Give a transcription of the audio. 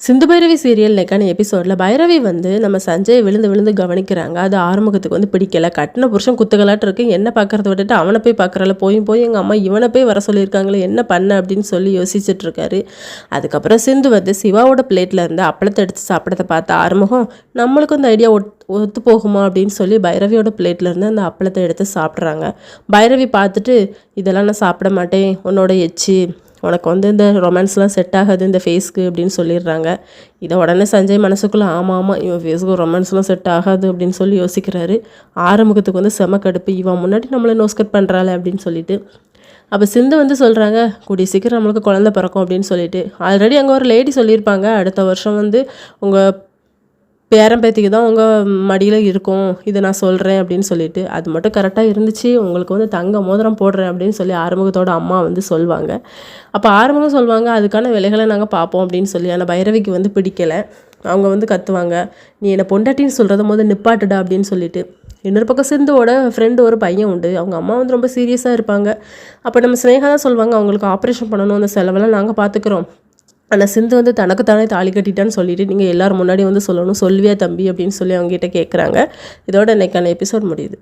Sindhu Bhairavi serial நெக்கான எபிசோடில் பைரவி வந்து நம்ம சஞ்சயை விழுந்து விழுந்து கவனிக்கிறாங்க. அது ஆறுமுகத்துக்கு வந்து பிடிக்கல. கட்டின புருஷன் குத்துகளாட்டு இருக்கு, என்ன பார்க்கறத விட்டுட்டு அவனை போய் பார்க்குறால, போய் எங்கள் அம்மா இவனை போய் வர சொல்லியிருக்காங்களே, என்ன பண்ண அப்படின்னு சொல்லி யோசிச்சுட்டு இருக்காரு. அதுக்கப்புறம் சிந்து வந்து சிவாவோட பிளேட்டில் இருந்து அப்பளத்தை எடுத்து சாப்பிட்றத பார்த்த ஆறுமுகம், நம்மளுக்கு அந்த ஐடியா ஒத்து போகுமா அப்படின்னு சொல்லி பைரவியோட பிளேட்டில் இருந்து அந்த அப்பளத்தை எடுத்து சாப்பிட்றாங்க. பைரவி பார்த்துட்டு, இதெல்லாம் நான் சாப்பிட மாட்டேன், உன்னோட எச்சி, உனக்கு வந்து இந்த ரொமான்ஸ்லாம் செட் ஆகாது இந்த ஃபேஸ்க்கு அப்படின்னு சொல்லிடுறாங்க. இதை உடனே சஞ்சய் மனசுக்குள்ளே ஆமாம் இவன் ஃபேஸுக்கு ரொமான்ஸ்லாம் செட் ஆகாது அப்படின்னு சொல்லி யோசிக்கிறாரு. ஆறுமுகத்துக்கு வந்து செம கடுப்பு, இவன் முன்னாடி நம்மளை நோஸ்கட் பண்ணுறாள் அப்படின்னு சொல்லிட்டு. அப்போ சிந்து வந்து சொல்கிறாங்க, கூடிய சீக்கிரம் நம்மளுக்கு குழந்தை பிறக்கும் அப்படின்னு சொல்லிட்டு. ஆல்ரெடி அங்கே ஒரு லேடி சொல்லியிருப்பாங்க, அடுத்த வருஷம் வந்து உங்கள் பேரம்பேத்திக்கு தான் உங்கள் மடியில் இருக்கும், இதை நான் சொல்கிறேன் அப்படின்னு சொல்லிட்டு. அது மட்டும் கரெக்டாக இருந்துச்சு, உங்களுக்கு வந்து தங்க மோதிரம் போடுறேன் அப்படின்னு சொல்லி ஆறுமுகத்தோட அம்மா வந்து சொல்லுவாங்க. அப்போ ஆறுமுகம் சொல்லுவாங்க, அதுக்கான விலைகளை நாங்கள் பார்ப்போம் அப்படின்னு சொல்லி. ஆனால் பைரவிக்கு வந்து பிடிக்கலை. அவங்க வந்து கத்துவாங்க, நீ என்னை பொண்டாட்டின்னு சொல்கிறத போது நிப்பாட்டுடா அப்படின்னு சொல்லிட்டு. இன்னொரு பக்கம் சிந்துவோட ஃப்ரெண்டு ஒரு பையன் உண்டு, அவங்க அம்மா வந்து ரொம்ப சீரியஸாக இருப்பாங்க. அப்போ நம்ம ஸ்னேகா தான் சொல்லுவாங்க, அவங்களுக்கு ஆப்ரேஷன் பண்ணணும், அந்த செலவெல்லாம் நாங்கள் பார்த்துக்குறோம். ஆனால் சிந்து வந்து தனக்குத்தானே தாலி கட்டிட்டான்னு சொல்லிட்டு நீங்கள் எல்லோரும் முன்னாடி வந்து சொல்லணும், சொல்வியா தம்பி அப்படின்னு சொல்லி அவங்ககிட்ட கேட்குறாங்க. இதோட இன்றைக்கான எபிசோட் முடியுது.